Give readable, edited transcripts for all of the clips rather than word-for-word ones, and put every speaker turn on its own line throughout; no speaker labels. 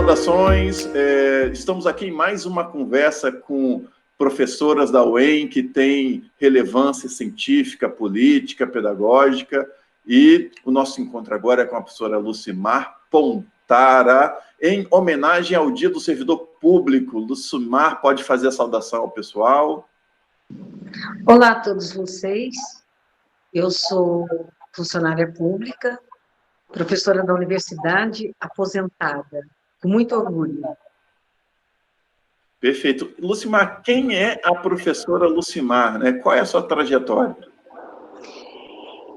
Saudações, estamos aqui em mais uma conversa com professoras da UEM que tem relevância científica, política, pedagógica, e o nosso encontro agora é com a professora Lucimar Pontara, em homenagem ao Dia do Servidor Público. Lucimar, pode fazer a saudação ao pessoal.
Olá a todos vocês, eu sou funcionária pública, professora da universidade, aposentada, com muito orgulho.
Perfeito. Lucimar, quem é a professora Lucimar, né? Qual é a sua trajetória?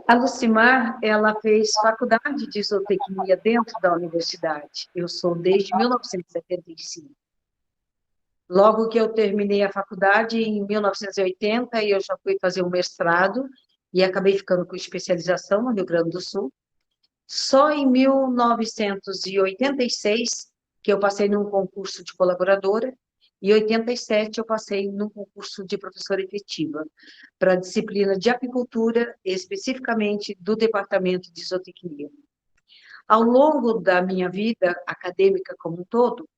A Lucimar, ela fez faculdade de zootecnia dentro da universidade. Eu sou desde 1975. Logo que eu terminei a faculdade, em 1980, eu já fui fazer um mestrado e acabei ficando com especialização no Rio Grande do Sul. Só em 1986 que eu passei num concurso de colaboradora, e em 87 eu passei num concurso de professora efetiva, para a disciplina de apicultura, especificamente do departamento de zootecnia. Ao longo da minha vida acadêmica como um todo,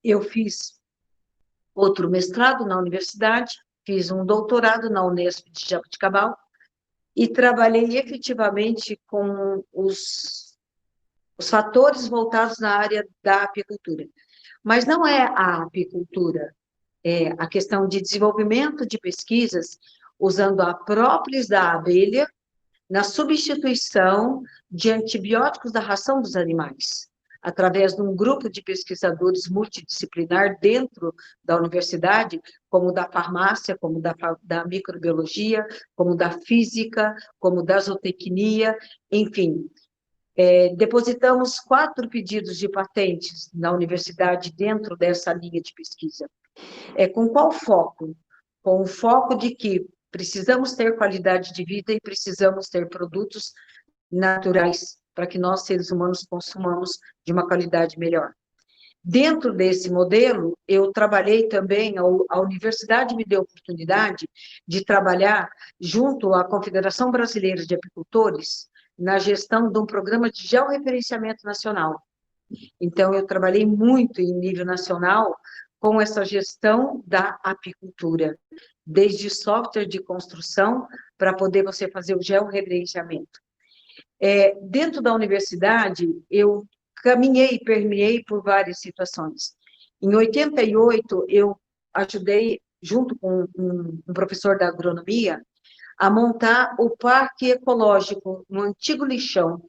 eu fiz outro mestrado na universidade, fiz um doutorado na Unesp de Jaboticabal, e trabalhei efetivamente com os fatores voltados na área da apicultura. Mas não é a apicultura, é a questão de desenvolvimento de pesquisas usando a própolis da abelha na substituição de antibióticos da ração dos animais, através de um grupo de pesquisadores multidisciplinar dentro da universidade, como da farmácia, como da microbiologia, como da física, como da zootecnia, enfim. Depositamos 4 pedidos de patentes na universidade dentro dessa linha de pesquisa. Com qual foco? Com o foco de que precisamos ter qualidade de vida e precisamos ter produtos naturais para que nós, seres humanos, consumamos de uma qualidade melhor. Dentro desse modelo, eu trabalhei também, a universidade me deu a oportunidade de trabalhar junto à Confederação Brasileira de Apicultores, na gestão de um programa de georreferenciamento nacional. Então, eu trabalhei muito em nível nacional com essa gestão da apicultura, desde software de construção para poder você fazer o georreferenciamento. Dentro da universidade, eu caminhei e permeei por várias situações. Em 88, eu ajudei, junto com um professor da agronomia, a montar o Parque Ecológico, um antigo lixão,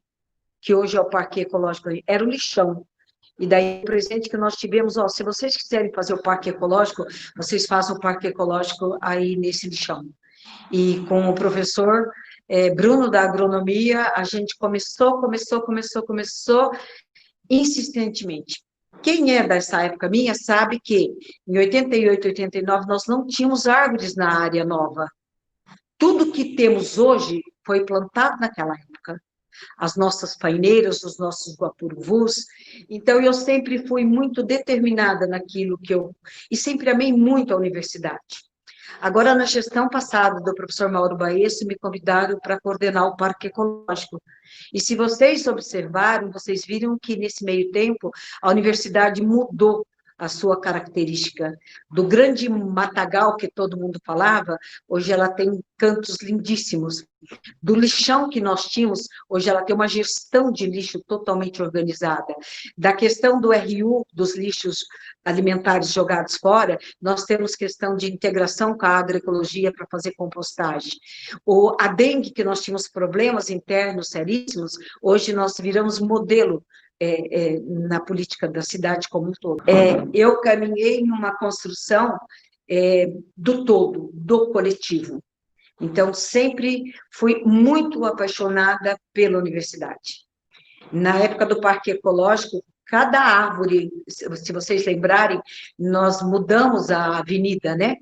que hoje é o Parque Ecológico, era o lixão. E daí o presente que nós tivemos, se vocês quiserem fazer o Parque Ecológico, vocês façam o Parque Ecológico aí nesse lixão. E com o professor Bruno da agronomia, a gente começou insistentemente. Quem é dessa época minha sabe que em 88, 89, nós não tínhamos árvores na área nova. Tudo que temos hoje foi plantado naquela época. As nossas paineiras, os nossos guapuruvus. Então, eu sempre fui muito determinada naquilo que e sempre amei muito a universidade. Agora, na gestão passada do professor Mauro Baesso, me convidaram para coordenar o Parque Ecológico. E se vocês observaram, vocês viram que, nesse meio tempo, a universidade mudou a sua característica. Do grande matagal que todo mundo falava, hoje ela tem cantos lindíssimos. Do lixão que nós tínhamos, hoje ela tem uma gestão de lixo totalmente organizada. Da questão do RU, dos lixos alimentares jogados fora, nós temos questão de integração com a agroecologia para fazer compostagem. A dengue, que nós tínhamos problemas internos seríssimos, hoje nós viramos modelo na política da cidade como um todo. Eu caminhei numa construção do todo, do coletivo. Então, sempre fui muito apaixonada pela universidade. Na época do Parque Ecológico, cada árvore, se vocês lembrarem, nós mudamos a avenida, né?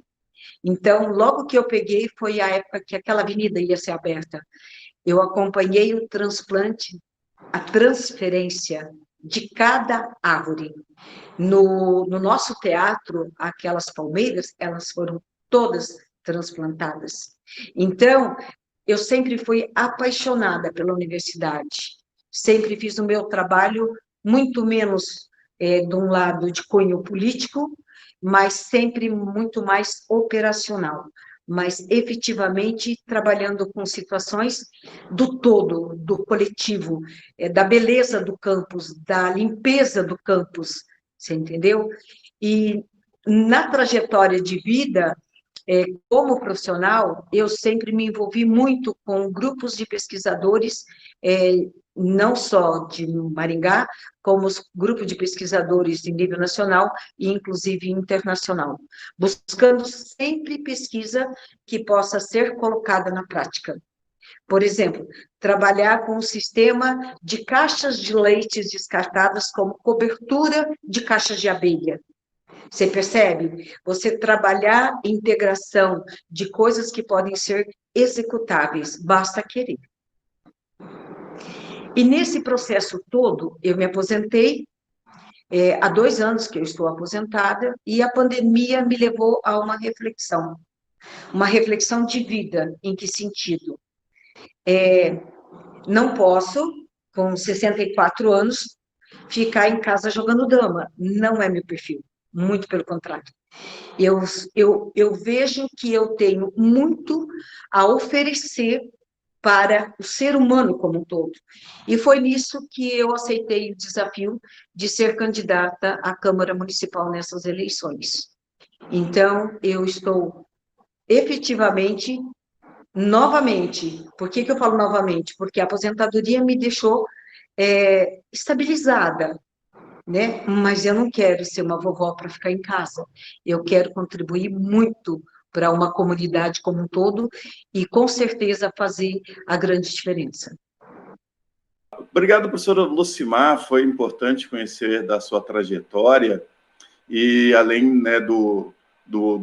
Então, logo que eu peguei, foi a época que aquela avenida ia ser aberta. Eu acompanhei o transplante, a transferência de cada árvore. No nosso teatro, aquelas palmeiras, elas foram todas transplantadas. Então, eu sempre fui apaixonada pela universidade. Sempre fiz o meu trabalho muito menos de um lado de cunho político, mas sempre muito mais operacional, mas efetivamente trabalhando com situações do todo, do coletivo, da beleza do campus, da limpeza do campus, você entendeu? E na trajetória de vida, como profissional, eu sempre me envolvi muito com grupos de pesquisadores, não só de Maringá, como os grupos de pesquisadores de nível nacional e, inclusive, internacional, buscando sempre pesquisa que possa ser colocada na prática. Por exemplo, trabalhar com um sistema de caixas de leites descartadas como cobertura de caixas de abelha. Você percebe? Você trabalhar integração de coisas que podem ser executáveis, basta querer. E nesse processo todo, eu me aposentei, há 2 anos que eu estou aposentada, e a pandemia me levou a uma reflexão de vida. Em que sentido? Não posso, com 64 anos, ficar em casa jogando dama, não é meu perfil, muito pelo contrário. Eu vejo que eu tenho muito a oferecer para o ser humano como um todo. E foi nisso que eu aceitei o desafio de ser candidata à Câmara Municipal nessas eleições. Então, eu estou efetivamente, novamente, por que eu falo novamente? Porque a aposentadoria me deixou estabilizada, né? Mas eu não quero ser uma vovó para ficar em casa. Eu quero contribuir muito para uma comunidade como um todo e, com certeza, fazer a grande diferença.
Obrigado, professora Lucimar. Foi importante conhecer da sua trajetória e, além, né, do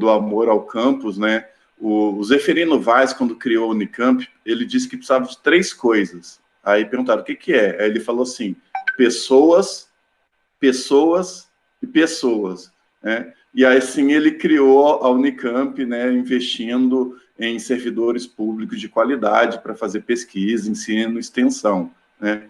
amor ao campus, né, o Zeferino Vaz, quando criou o Unicamp, ele disse que precisava de 3 coisas. Aí perguntaram o que é. Aí ele falou assim: pessoas, pessoas e pessoas, né? E aí, sim, ele criou a Unicamp, né, investindo em servidores públicos de qualidade para fazer pesquisa, ensino, extensão, né?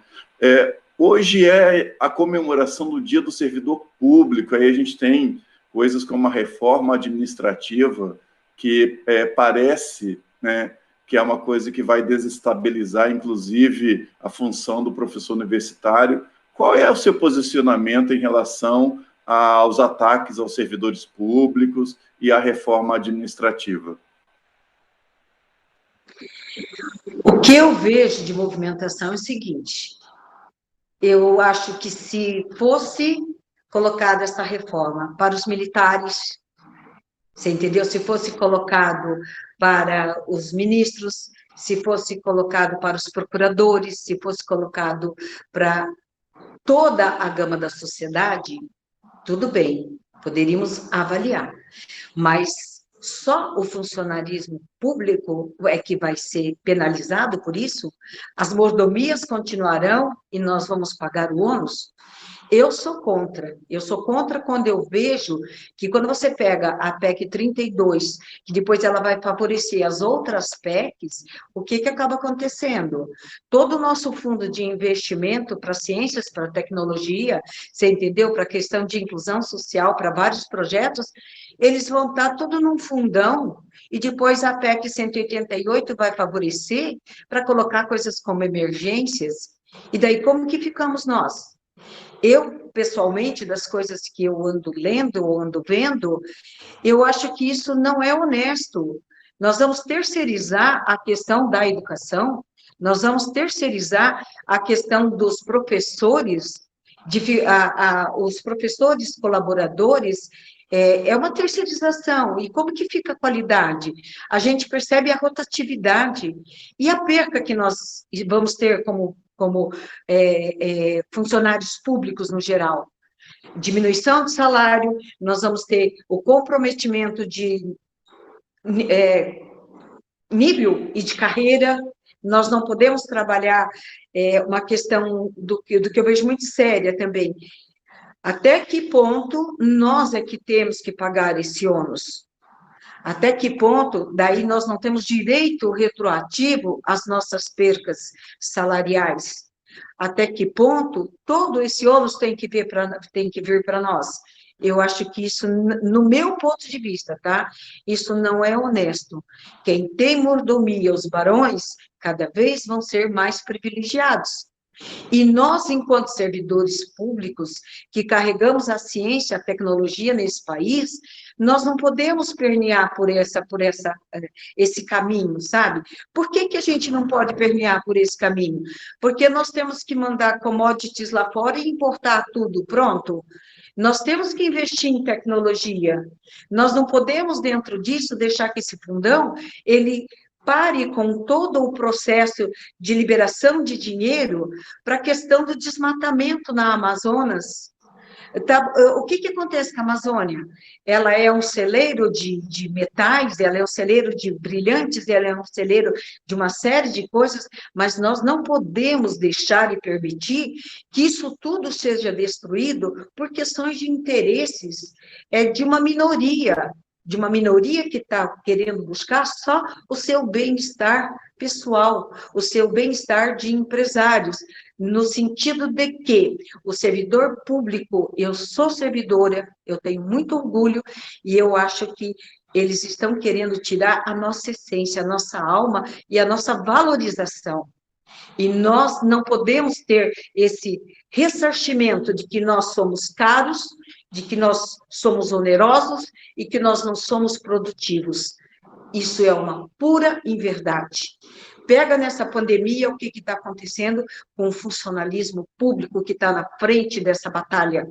Hoje é a comemoração do Dia do Servidor Público, aí a gente tem coisas como a reforma administrativa, que parece, né, que é uma coisa que vai desestabilizar, inclusive, a função do professor universitário. Qual é o seu posicionamento em relação aos ataques aos servidores públicos e à reforma administrativa?
O que eu vejo de movimentação é o seguinte: eu acho que se fosse colocada essa reforma para os militares, você entendeu? Se fosse colocado para os ministros, se fosse colocado para os procuradores, se fosse colocado para toda a gama da sociedade, tudo bem, poderíamos avaliar. Mas só o funcionarismo público é que vai ser penalizado por isso? As mordomias continuarão e nós vamos pagar o ônus? Eu sou contra quando eu vejo que quando você pega a PEC 32, que depois ela vai favorecer as outras PECs, o que acaba acontecendo? Todo o nosso fundo de investimento para ciências, para tecnologia, você entendeu? Para a questão de inclusão social, para vários projetos, eles vão estar tudo num fundão, e depois a PEC 188 vai favorecer para colocar coisas como emergências, e daí como que ficamos nós? Eu, pessoalmente, das coisas que eu ando lendo ou ando vendo, eu acho que isso não é honesto. Nós vamos terceirizar a questão da educação, nós vamos terceirizar a questão dos professores, os professores colaboradores, é uma terceirização. E como que fica a qualidade? A gente percebe a rotatividade e a perca que nós vamos ter como funcionários públicos no geral. Diminuição de salário, nós vamos ter o comprometimento de nível e de carreira, nós não podemos trabalhar uma questão do que eu vejo muito séria também. Até que ponto nós é que temos que pagar esse ônus? Até que ponto, daí nós não temos direito retroativo às nossas percas salariais? Até que ponto todo esse ônus tem que vir para nós? Eu acho que isso, no meu ponto de vista, tá? Isso não é honesto. Quem tem mordomia, os barões, cada vez vão ser mais privilegiados. E nós, enquanto servidores públicos, que carregamos a ciência, a tecnologia nesse país, nós não podemos permear esse caminho, sabe? Por que que a gente não pode permear por esse caminho? Porque nós temos que mandar commodities lá fora e importar tudo, pronto? Nós temos que investir em tecnologia. Nós não podemos, dentro disso, deixar que esse fundão, ele pare com todo o processo de liberação de dinheiro para a questão do desmatamento na Amazonas. Tá, o que acontece com a Amazônia? Ela é um celeiro de metais, ela é um celeiro de brilhantes, ela é um celeiro de uma série de coisas, mas nós não podemos deixar e permitir que isso tudo seja destruído por questões de interesses de uma minoria que está querendo buscar só o seu bem-estar pessoal, o seu bem-estar de empresários, no sentido de que o servidor público, eu sou servidora, eu tenho muito orgulho, e eu acho que eles estão querendo tirar a nossa essência, a nossa alma e a nossa valorização. E nós não podemos ter esse ressarcimento de que nós somos caros, de que nós somos onerosos e que nós não somos produtivos. Isso é uma pura inverdade. Pega nessa pandemia o que está acontecendo com o funcionalismo público que está na frente dessa batalha.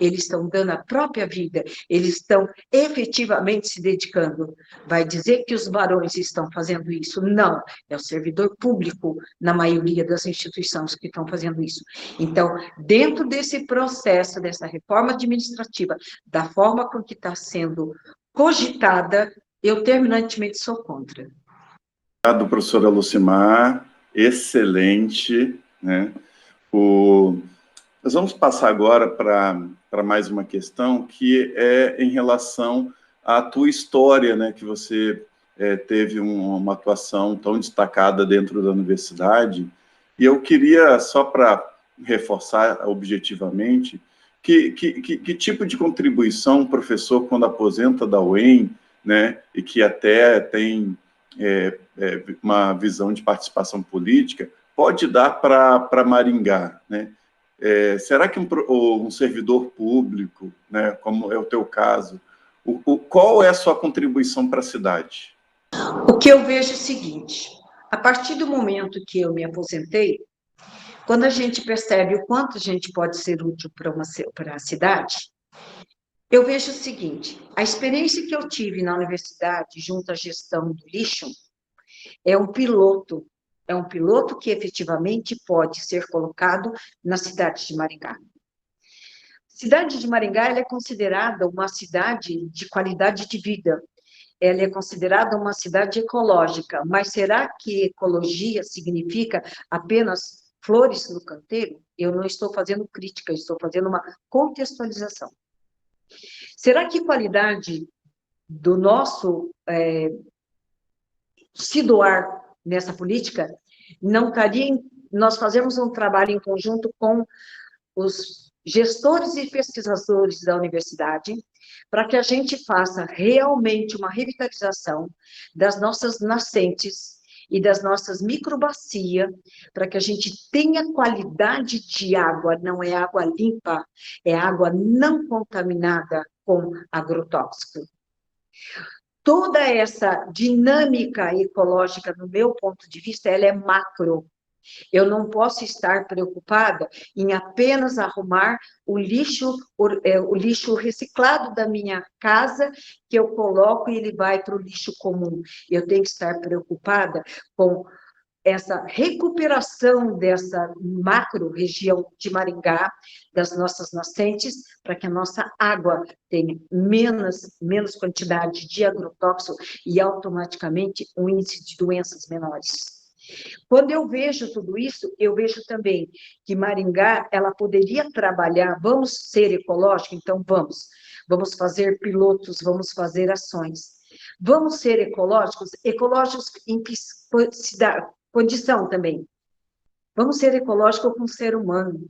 Eles estão dando a própria vida, eles estão efetivamente se dedicando. Vai dizer que os barões estão fazendo isso? Não, é o servidor público, na maioria das instituições, que estão fazendo isso. Então, dentro desse processo, dessa reforma administrativa, da forma com que está sendo cogitada, eu terminantemente sou contra.
Obrigado, professora Lucimar, excelente, né? Nós vamos passar agora para mais uma questão, que é em relação à tua história, né? Que você teve uma atuação tão destacada dentro da universidade, e eu queria, só para reforçar objetivamente, que tipo de contribuição o professor, quando aposenta da UEM, né, e que até tem uma visão de participação política, pode dar para Maringá, né? Será que um servidor público, né, como é o teu caso, qual é a sua contribuição para a cidade?
O que eu vejo é o seguinte, a partir do momento que eu me aposentei, quando a gente percebe o quanto a gente pode ser útil para a cidade, eu vejo o seguinte, a experiência que eu tive na universidade, junto à gestão do lixo, é um piloto que efetivamente pode ser colocado na cidade de Maringá. A cidade de Maringá ela é considerada uma cidade de qualidade de vida, ela é considerada uma cidade ecológica, mas será que ecologia significa apenas flores no canteiro? Eu não estou fazendo crítica, estou fazendo uma contextualização. Será que qualidade do nosso se doar nessa política não estaria nós fazemos um trabalho em conjunto com os gestores e pesquisadores da universidade, para que a gente faça realmente uma revitalização das nossas nascentes e das nossas microbacias, para que a gente tenha qualidade de água, não é água limpa, é água não contaminada com agrotóxico. Toda essa dinâmica ecológica, no meu ponto de vista, ela é macro. Eu não posso estar preocupada em apenas arrumar o lixo reciclado da minha casa, que eu coloco e ele vai para o lixo comum. Eu tenho que estar preocupada com essa recuperação dessa macro-região de Maringá, das nossas nascentes, para que a nossa água tenha menos quantidade de agrotóxico e, automaticamente, um índice de doenças menores. Quando eu vejo tudo isso, eu vejo também que Maringá, ela poderia trabalhar, vamos ser ecológicos? Então vamos fazer pilotos, vamos fazer ações. Vamos ser ecológicos em condição também. Vamos ser ecológico com o ser humano.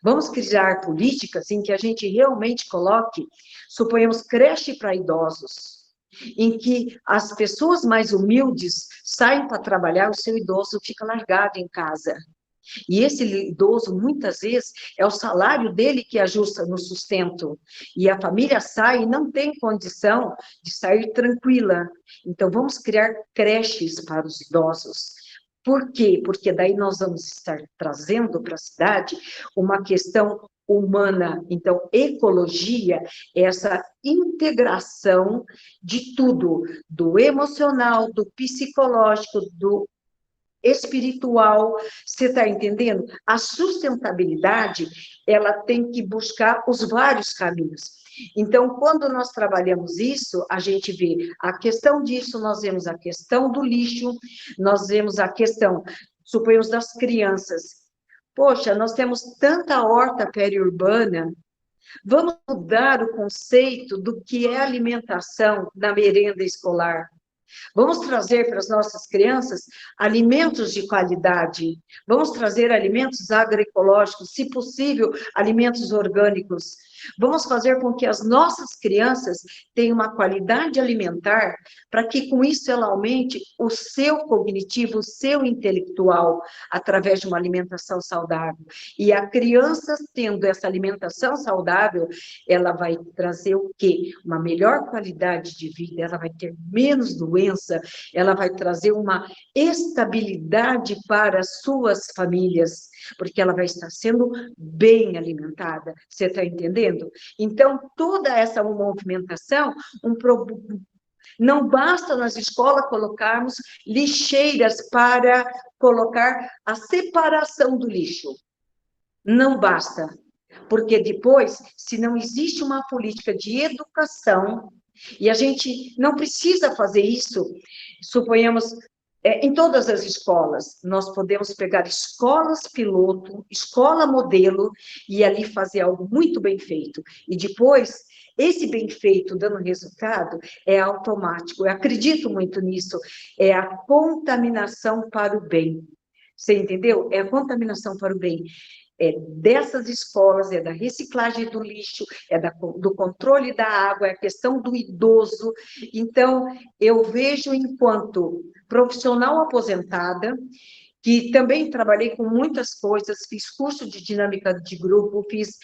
Vamos criar políticas em que a gente realmente coloque, suponhamos, creche para idosos, em que as pessoas mais humildes saem para trabalhar, o seu idoso fica largado em casa. E esse idoso, muitas vezes, é o salário dele que ajusta no sustento. E a família sai e não tem condição de sair tranquila. Então, vamos criar creches para os idosos. Por quê? Porque daí nós vamos estar trazendo para a cidade uma questão humana. Então, ecologia é essa integração de tudo, do emocional, do psicológico, do espiritual, você está entendendo? A sustentabilidade, ela tem que buscar os vários caminhos. Então, quando nós trabalhamos isso, a gente vê a questão disso, nós vemos a questão do lixo, nós vemos a questão, suponhamos, das crianças. Poxa, nós temos tanta horta periurbana, vamos mudar o conceito do que é alimentação na merenda escolar. Vamos trazer para as nossas crianças alimentos de qualidade. Vamos trazer alimentos agroecológicos, se possível, alimentos orgânicos. Vamos fazer com que as nossas crianças tenham uma qualidade alimentar, para que com isso ela aumente o seu cognitivo, o seu intelectual, através de uma alimentação saudável. E a criança, tendo essa alimentação saudável, ela vai trazer o quê? Uma melhor qualidade de vida, ela vai ter menos doença, ela vai trazer uma estabilidade para as suas famílias, porque ela vai estar sendo bem alimentada. Você está entendendo? Então, toda essa movimentação, não basta nas escolas colocarmos lixeiras para colocar a separação do lixo. Não basta. Porque depois, se não existe uma política de educação, e a gente não precisa fazer isso, suponhamos, em todas as escolas, nós podemos pegar escolas piloto, escola modelo, e ali fazer algo muito bem feito. E depois, esse bem feito dando resultado é automático. Eu acredito muito nisso. É a contaminação para o bem. Você entendeu? É a contaminação para o bem. É dessas escolas, é da reciclagem do lixo, do controle da água, é a questão do idoso. Então, eu vejo enquanto profissional aposentada, que também trabalhei com muitas coisas, fiz curso de dinâmica de grupo, fiz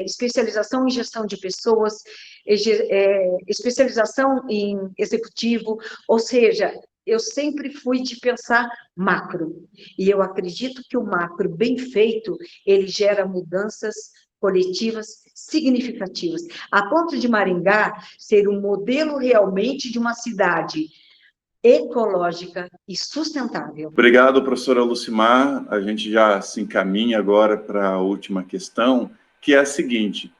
especialização em gestão de pessoas, especialização em executivo, ou seja, eu sempre fui de pensar macro, e eu acredito que o macro bem feito, ele gera mudanças coletivas significativas, a ponto de Maringá ser um modelo realmente de uma cidade ecológica e sustentável.
Obrigado, professora Lucimar. A gente já se encaminha agora para a última questão, que é a seguinte: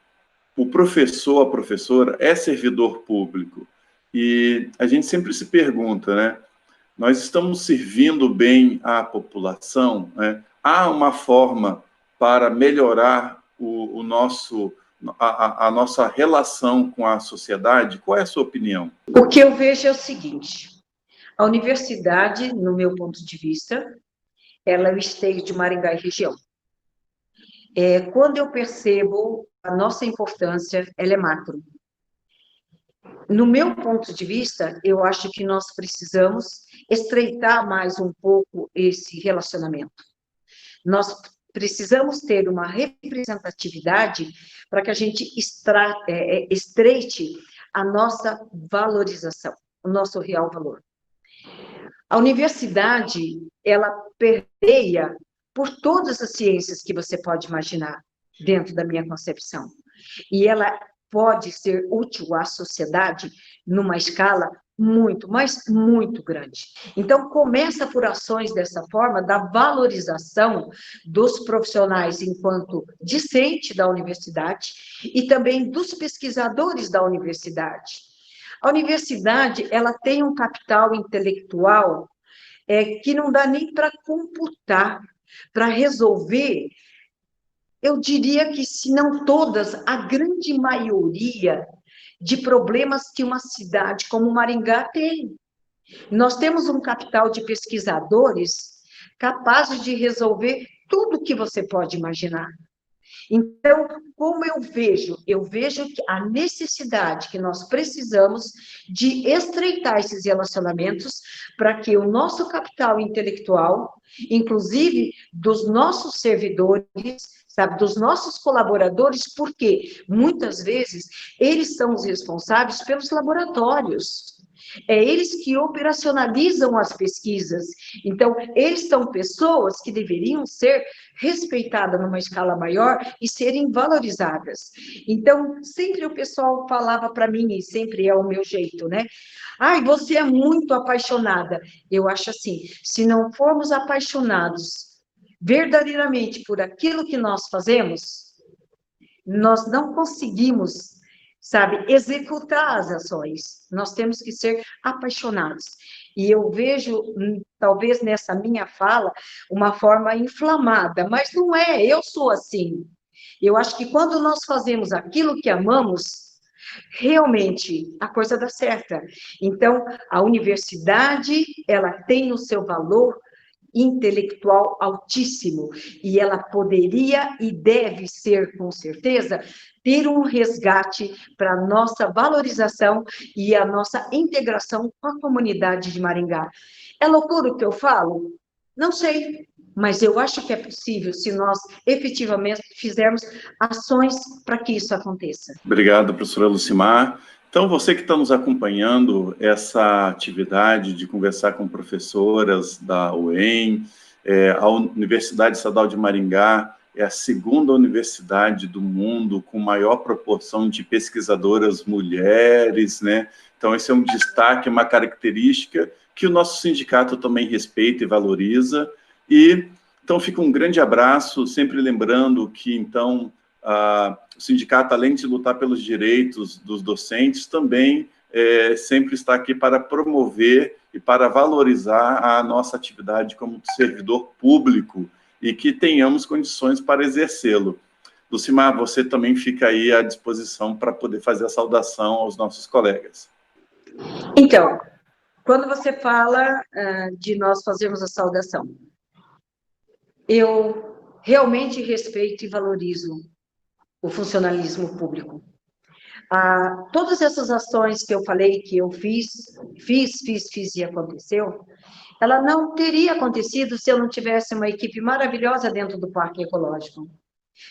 o professor, a professora é servidor público, e a gente sempre se pergunta, né? Nós estamos servindo bem à população, né? Há uma forma para melhorar a nossa relação com a sociedade? Qual é a sua opinião?
O que eu vejo é o seguinte: a universidade, no meu ponto de vista, ela é o esteio de Maringá e região. Quando eu percebo a nossa importância, ela é macro. No meu ponto de vista, eu acho que nós precisamos estreitar mais um pouco esse relacionamento. Nós precisamos ter uma representatividade para que a gente estreite a nossa valorização, o nosso real valor. A universidade, ela permeia por todas as ciências que você pode imaginar, dentro da minha concepção. E ela pode ser útil à sociedade numa escala muito, mas muito grande. Então, começa por ações dessa forma, da valorização dos profissionais enquanto discente da universidade e também dos pesquisadores da universidade. A universidade, ela tem um capital intelectual que não dá nem para computar, para resolver. Eu diria que, se não todas, a grande maioria de problemas que uma cidade como Maringá tem. Nós temos um capital de pesquisadores capazes de resolver tudo que você pode imaginar. Então, como eu vejo? Eu vejo que a necessidade que nós precisamos de estreitar esses relacionamentos para que o nosso capital intelectual, inclusive dos nossos servidores, sabe, dos nossos colaboradores, porque muitas vezes eles são os responsáveis pelos laboratórios. É eles que operacionalizam as pesquisas. Então, eles são pessoas que deveriam ser respeitadas numa escala maior e serem valorizadas. Então, sempre o pessoal falava para mim, e sempre é o meu jeito, né? Ai, você é muito apaixonada. Eu acho assim, se não formos apaixonados verdadeiramente por aquilo que nós fazemos, nós não conseguimos, sabe, executar as ações. Nós temos que ser apaixonados. E eu vejo, talvez nessa minha fala, uma forma inflamada, mas não é, eu sou assim. Eu acho que quando nós fazemos aquilo que amamos, realmente a coisa dá certa. Então, a universidade, ela tem o seu valor intelectual altíssimo, e ela poderia e deve ser, com certeza, ter um resgate para a nossa valorização e a nossa integração com a comunidade de Maringá. É loucura o que eu falo? Não sei, mas eu acho que é possível se nós efetivamente fizermos ações para que isso aconteça.
Obrigado, professora Lucimar. Então, você que está nos acompanhando, essa atividade de conversar com professoras da UEM, a Universidade Estadual de Maringá é a segunda universidade do mundo com maior proporção de pesquisadoras mulheres, né? Então, esse é um destaque, uma característica que o nosso sindicato também respeita e valoriza. E, então, fica um grande abraço, sempre lembrando que, então, o sindicato, além de lutar pelos direitos dos docentes, também sempre está aqui para promover e para valorizar a nossa atividade como servidor público e que tenhamos condições para exercê-lo. Lucimar, você também fica aí à disposição para poder fazer a saudação aos nossos colegas.
Então, quando você fala de nós fazermos a saudação, eu realmente respeito e valorizo o funcionalismo público. Todas essas ações que eu falei que eu fiz e aconteceu, ela não teria acontecido se eu não tivesse uma equipe maravilhosa dentro do Parque Ecológico,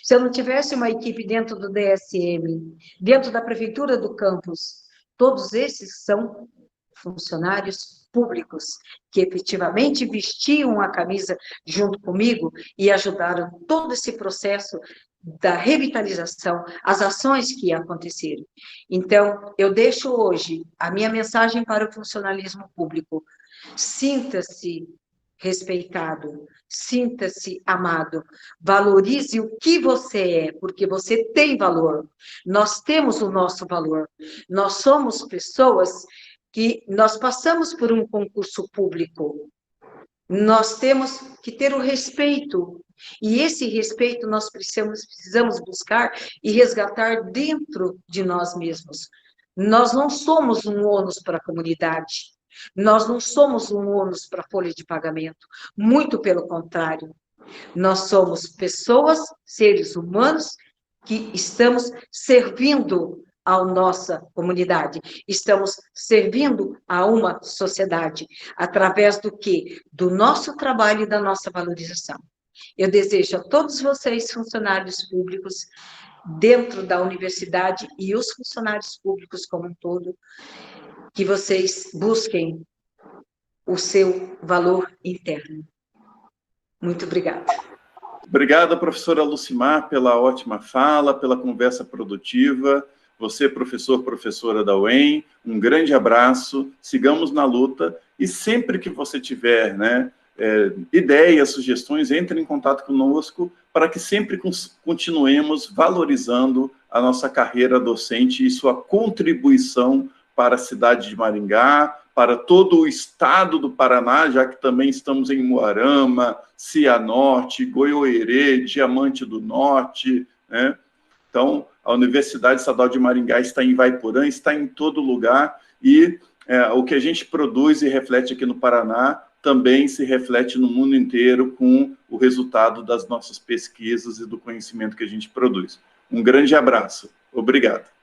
se eu não tivesse uma equipe dentro do DSM, dentro da Prefeitura do campus. Todos esses são funcionários públicos que efetivamente vestiam a camisa junto comigo e ajudaram todo esse processo da revitalização, as ações que aconteceram. Então, eu deixo hoje a minha mensagem para o funcionalismo público: sinta-se respeitado, sinta-se amado, valorize o que você é, porque você tem valor, nós temos o nosso valor, nós somos pessoas que nós passamos por um concurso público, nós temos que ter o respeito, e esse respeito nós precisamos buscar e resgatar dentro de nós mesmos. Nós não somos um ônus para a comunidade, nós não somos um ônus para a folha de pagamento, muito pelo contrário. Nós somos pessoas, seres humanos, que estamos servindo à nossa comunidade, estamos servindo a uma sociedade, através do quê? Do nosso trabalho e da nossa valorização. Eu desejo a todos vocês, funcionários públicos, dentro da universidade e os funcionários públicos como um todo, que vocês busquem o seu valor interno. Muito obrigada.
Obrigado, professora Lucimar, pela ótima fala, pela conversa produtiva. Você, professor, professora da UEM, um grande abraço, sigamos na luta e sempre que você tiver, né, ideias, sugestões, entre em contato conosco para que sempre continuemos valorizando a nossa carreira docente e sua contribuição para a cidade de Maringá, para todo o estado do Paraná, já que também estamos em Umuarama, Cianorte, Goiôerê, Diamante do Norte, né? Então, a Universidade Estadual de Maringá está em Ivaiporã, está em todo lugar, e o que a gente produz e reflete aqui no Paraná também se reflete no mundo inteiro com o resultado das nossas pesquisas e do conhecimento que a gente produz. Um grande abraço. Obrigado.